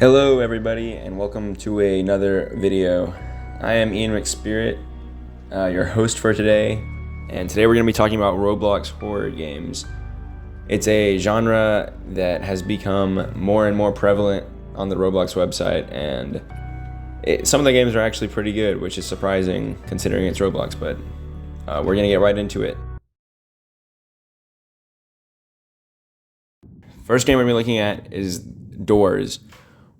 Hello everybody and welcome to another video. I am Ian McSpirit, your host for today, and today we're going to be talking about Roblox horror games. It's a genre that has become more and more prevalent on the Roblox website, and some of the games are actually pretty good, which is surprising considering it's Roblox, but we're going to get right into it. First game we're going to be looking at is Doors,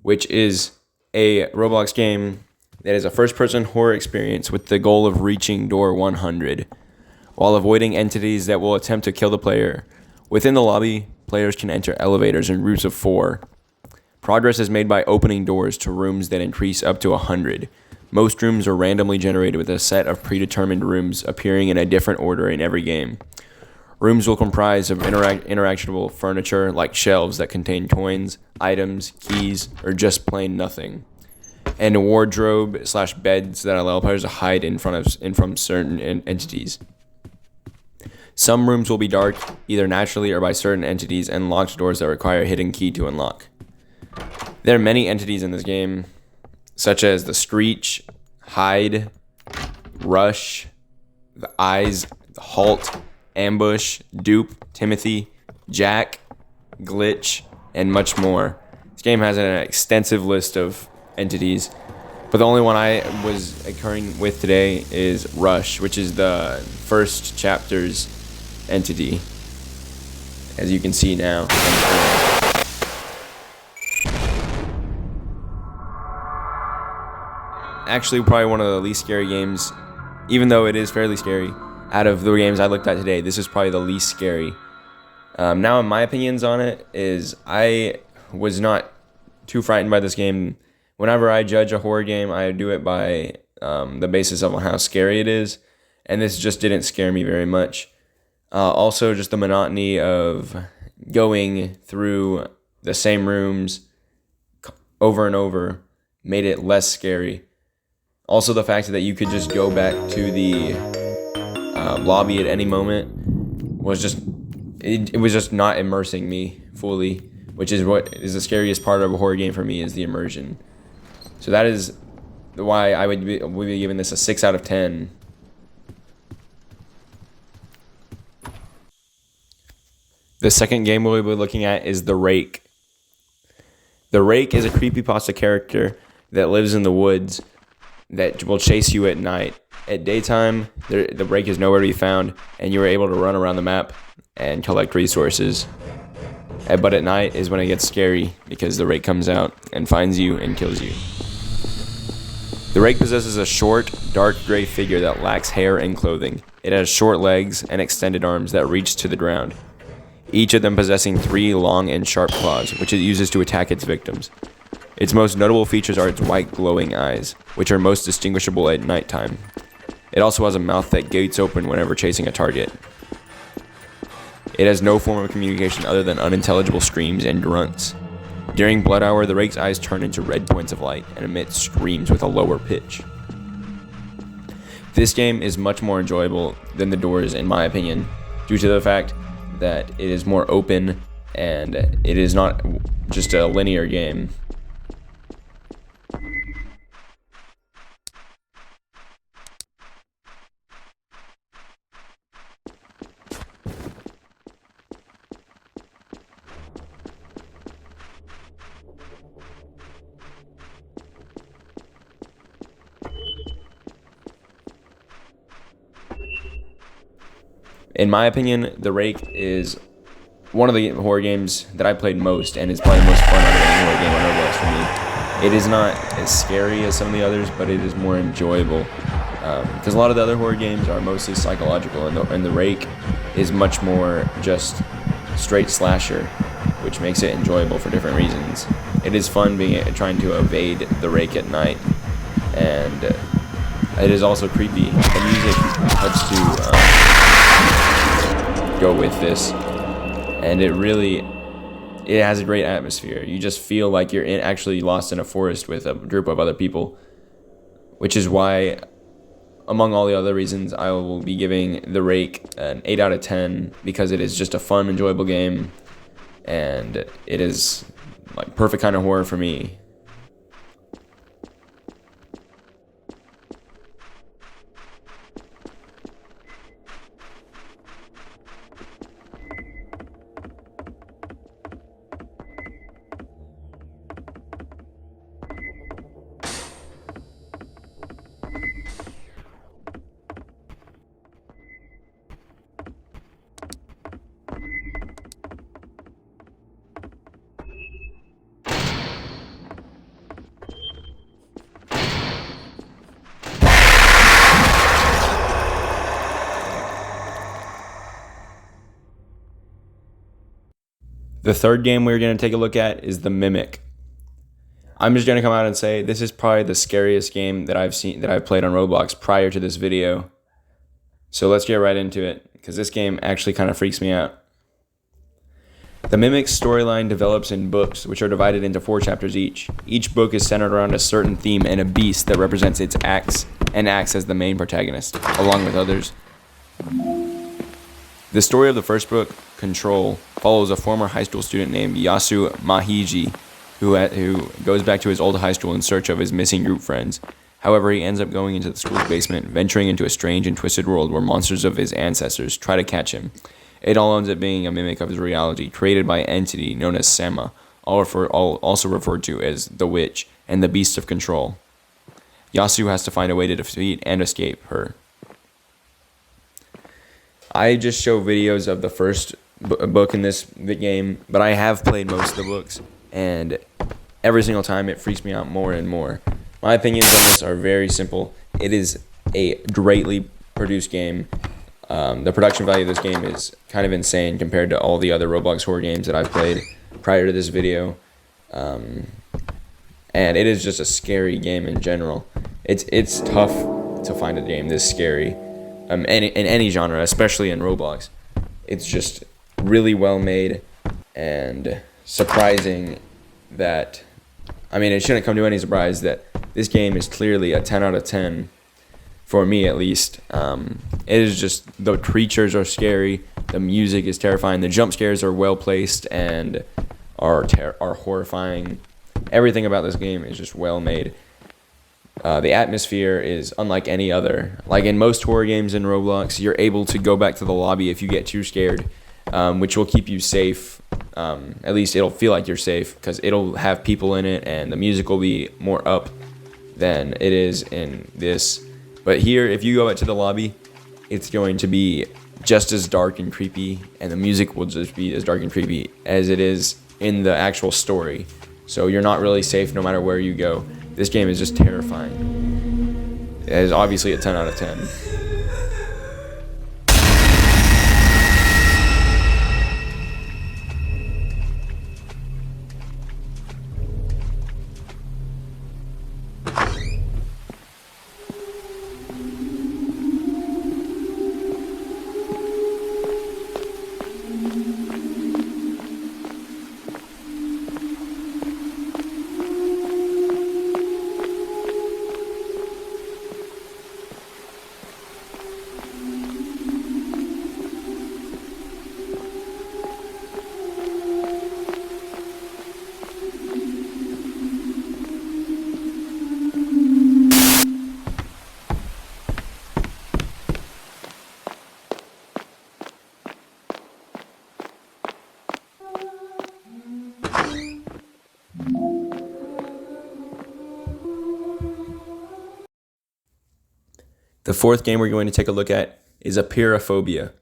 which is a Roblox game that is a first-person horror experience with the goal of reaching door 100, while avoiding entities that will attempt to kill the player. Within the lobby, players can enter elevators in groups of 4. Progress is made by opening doors to rooms that increase up to 100. Most rooms are randomly generated with a set of predetermined rooms appearing in a different order in every game. Rooms will comprise of interactable furniture like shelves that contain coins, items, keys, or just plain nothing, and a wardrobe/beds that allow players to hide in from certain entities. Some rooms will be dark, either naturally or by certain entities, and locked doors that require a hidden key to unlock. There are many entities in this game, such as the Screech, Hide, Rush, the Eyes, the Halt, Ambush, Dupe, Timothy, Jack, Glitch, and much more. This game has an extensive list of entities, but the only one I was occurring with today is Rush, which is the first chapter's entity, as you can see now. Actually, probably one of the least scary games, even though it is fairly scary. Out of the games I looked at today, this is probably the least scary. Now, my opinions on it is I was not too frightened by this game. Whenever I judge a horror game, I do it by the basis of how scary it is, and this just didn't scare me very much. Also, just the monotony of going through the same rooms over and over made it less scary. Also, the fact that you could just go back to the lobby at any moment was just it was just not immersing me fully, which is what is the scariest part of a horror game for me, is the immersion. So that is why I would be giving this a 6 out of 10. The second game we'll be looking at is The Rake. The Rake is a creepypasta character that lives in the woods that will chase you at night. At daytime, the Rake is nowhere to be found, and you are able to run around the map and collect resources. But at night is when it gets scary, because the Rake comes out and finds you and kills you. The Rake possesses a short, dark gray figure that lacks hair and clothing. It has short legs and extended arms that reach to the ground, each of them possessing 3 long and sharp claws, which it uses to attack its victims. Its most notable features are its white glowing eyes, which are most distinguishable at nighttime. It also has a mouth that gates open whenever chasing a target. It has no form of communication other than unintelligible screams and grunts. During Blood Hour, the Rake's eyes turn into red points of light and emit screams with a lower pitch. This game is much more enjoyable than The Doors, in my opinion, due to the fact that it is more open and it is not just a linear game. In my opinion, The Rake is one of the horror games that I played most, and it's probably the most fun out of any horror game on Roblox for me. It is not as scary as some of the others, but it is more enjoyable. Because a lot of the other horror games are mostly psychological, and the Rake is much more just straight slasher, which makes it enjoyable for different reasons. It is fun trying to evade the Rake at night, and it is also creepy. The music helps to go with this, and it has a great atmosphere. You just feel like you're actually lost in a forest with a group of other people, which is why, among all the other reasons, I will be giving The Rake an 8 out of 10, because it is just a fun, enjoyable game, and it is like perfect kind of horror for me. The third game we're going to take a look at is The Mimic. I'm just going to come out and say this is probably the scariest game that I've played on Roblox prior to this video. So let's get right into it, because this game actually kind of freaks me out. The Mimic's storyline develops in books, which are divided into 4 chapters each. Each book is centered around a certain theme and a beast that represents its acts as the main protagonist, along with others. The story of the first book, Control, follows a former high school student named Yasu Mahiji, who goes back to his old high school in search of his missing group friends. However, he ends up going into the school's basement, venturing into a strange and twisted world where monsters of his ancestors try to catch him. It all ends up being a mimic of his reality, created by an entity known as Sama, also referred to as the Witch and the Beast of Control. Yasu has to find a way to defeat and escape her. I just show videos of the first book in the game, but I have played most of the books, and every single time it freaks me out more and more. My opinions on this are very simple. It is a greatly produced game. The production value of this game is kind of insane compared to all the other Roblox horror games that I've played prior to this video. And it is just a scary game in general. It's tough to find a game this scary in any genre, especially in Roblox. It's just really well made and surprising that, it shouldn't come to any surprise that this game is clearly a 10 out of 10. For me, at least. It is just, the creatures are scary, the music is terrifying, the jump scares are well placed and are horrifying. Everything about this game is just well made. The atmosphere is unlike any other. Like in most horror games in Roblox, you're able to go back to the lobby if you get too scared, which will keep you safe. At least it'll feel like you're safe, because it'll have people in it and the music will be more up than it is in this. But here, if you go back to the lobby, it's going to be just as dark and creepy, and the music will just be as dark and creepy as it is in the actual story. So you're not really safe no matter where you go. This game is just terrifying. It is obviously a 10 out of 10. The fourth game we're going to take a look at is Apeirophobia.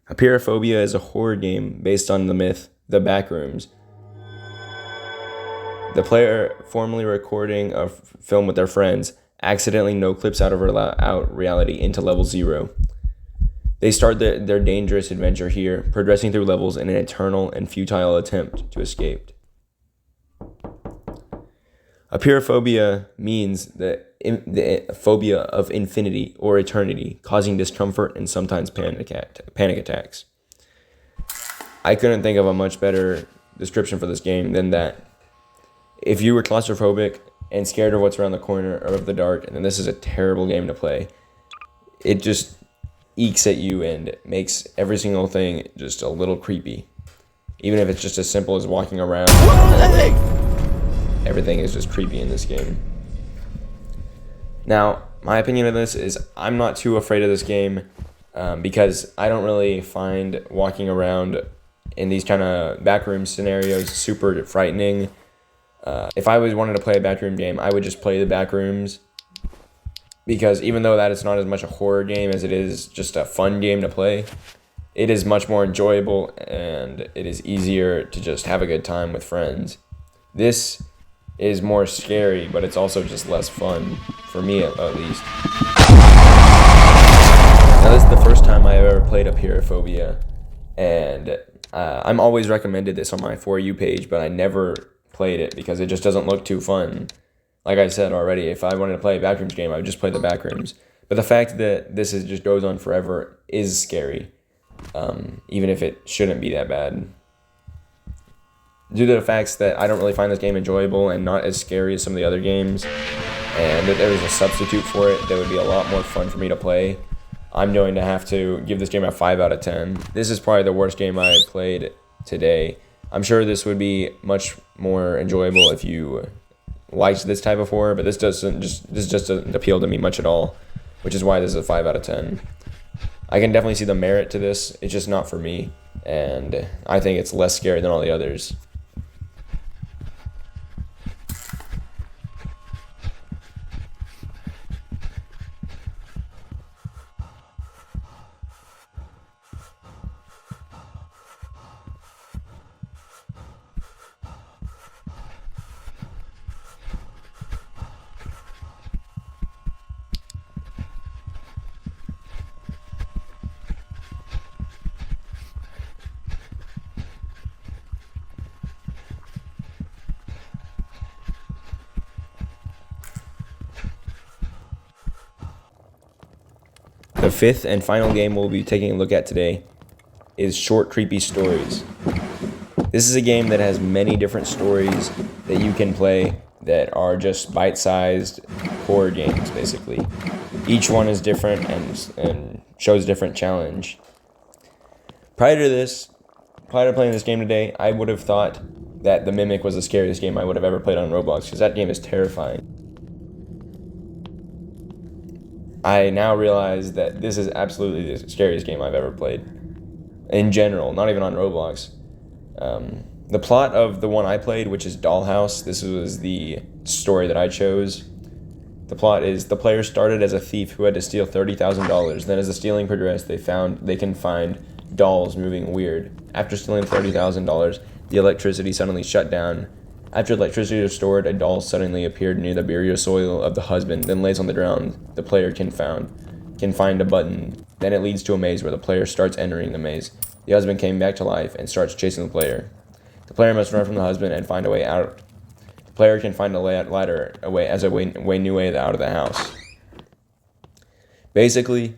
Apeirophobia is a horror game based on the myth, The Backrooms. The player, formerly recording a film with their friends, accidentally no-clips out reality into level 0. They start their dangerous adventure here, progressing through levels in an eternal and futile attempt to escape. Apeirophobia means the phobia of infinity or eternity, causing discomfort and sometimes panic attacks. I couldn't think of a much better description for this game than that. If you were claustrophobic and scared of what's around the corner or of the dark, then this is a terrible game to play. It just eeks at you and makes every single thing just a little creepy. Even if it's just as simple as walking around. Everything is just creepy in this game. Now, my opinion of this is I'm not too afraid of this game because I don't really find walking around in these kind of backroom scenarios super frightening. If I wanted to play a backroom game, I would just play the backrooms, because even though that is not as much a horror game as it is just a fun game to play, it is much more enjoyable and it is easier to just have a good time with friends. This is more scary, but it's also just less fun, for me at least. Now, this is the first time I ever played Apeirophobia, and I'm always recommended this on my For You page, but I never played it because it just doesn't look too fun. Like I said already, if I wanted to play a Backrooms game, I would just play the Backrooms. But the fact that this just goes on forever is scary, even if it shouldn't be that bad. Due to the facts that I don't really find this game enjoyable and not as scary as some of the other games, and that there was a substitute for it that would be a lot more fun for me to play, I'm going to have to give this game a 5 out of 10. This is probably the worst game I played today. I'm sure this would be much more enjoyable if you liked this type of horror, but this just doesn't appeal to me much at all, which is why this is a 5 out of 10. I can definitely see the merit to this. It's just not for me, and I think it's less scary than all the others. The fifth and final game we'll be taking a look at today is Short Creepy Stories. This is a game that has many different stories that you can play that are just bite-sized horror games, basically. Each one is different and shows a different challenge. Prior to playing this game today, I would have thought that The Mimic was the scariest game I would have ever played on Roblox, because that game is terrifying. I now realize that this is absolutely the scariest game I've ever played. In general, not even on Roblox. The plot of the one I played, which is Dollhouse, this was the story that I chose. The plot is the player started as a thief who had to steal $30,000. Then as the stealing progressed, they can find dolls moving weird. After stealing $30,000, the electricity suddenly shut down. After electricity was restored, a doll suddenly appeared near the burial soil of the husband, then lays on the ground. The player can find a button. Then it leads to a maze where the player starts entering the maze. The husband came back to life and starts chasing the player. The player must run from the husband and find a way out. The player can find a ladder as a new way out of the house. Basically,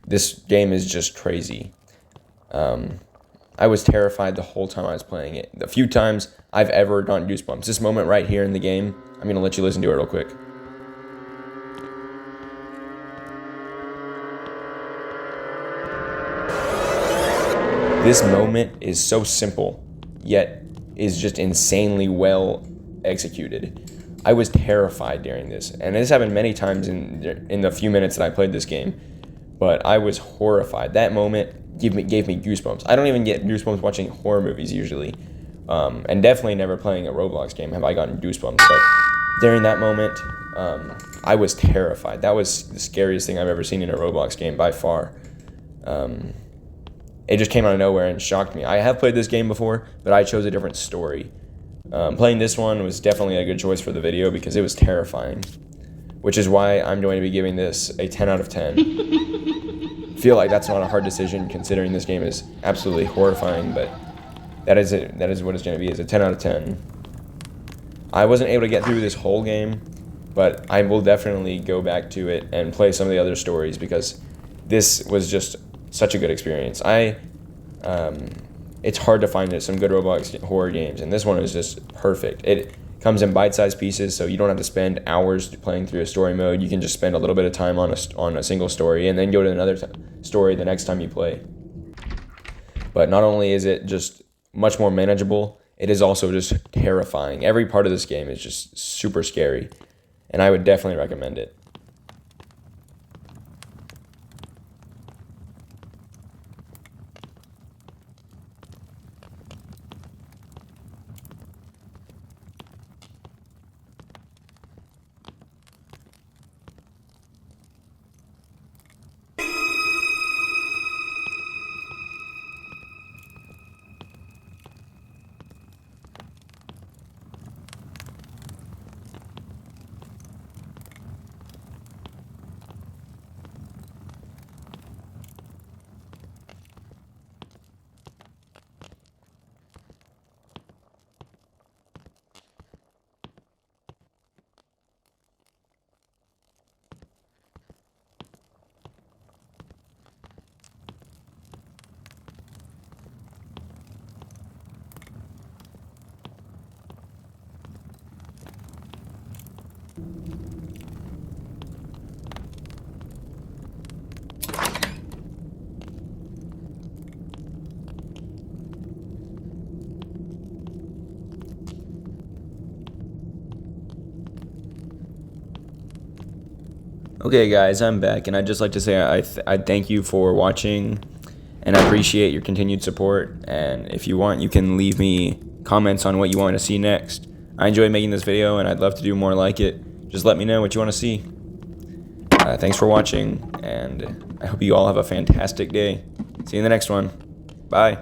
this game is just crazy. I was terrified the whole time I was playing it. The few times I've ever gotten goosebumps. This moment right here in the game, I'm going to let you listen to it real quick. This moment is so simple, yet is just insanely well executed. I was terrified during this, and this happened many times in the few minutes that I played this game, but I was horrified. That moment gave me goosebumps. I don't even get goosebumps watching horror movies usually, and definitely never playing a Roblox game have I gotten goosebumps, but during that moment, I was terrified. That was the scariest thing I've ever seen in a Roblox game by far. It just came out of nowhere and shocked me. I have played this game before, but I chose a different story. Playing this one was definitely a good choice for the video because it was terrifying, which is why I'm going to be giving this a 10 out of 10. I feel like that's not a hard decision considering this game is absolutely horrifying, but that is it. That is what it's going to be, is a 10 out of 10. I wasn't able to get through this whole game, but I will definitely go back to it and play some of the other stories because this was just such a good experience. It's hard to find some good Roblox horror games, and this one is just perfect. It comes in bite-sized pieces, so you don't have to spend hours playing through a story mode. You can just spend a little bit of time on a single story, and then go to another story the next time you play. But not only is it just much more manageable, it is also just terrifying. Every part of this game is just super scary, and I would definitely recommend it. Okay, guys, I'm back, and I'd just like to say I thank you for watching, and I appreciate your continued support. And if you want, you can leave me comments on what you want to see next. I enjoyed making this video, and I'd love to do more like it. Just let me know what you want to see. Thanks for watching, and I hope you all have a fantastic day. See you in the next one. Bye.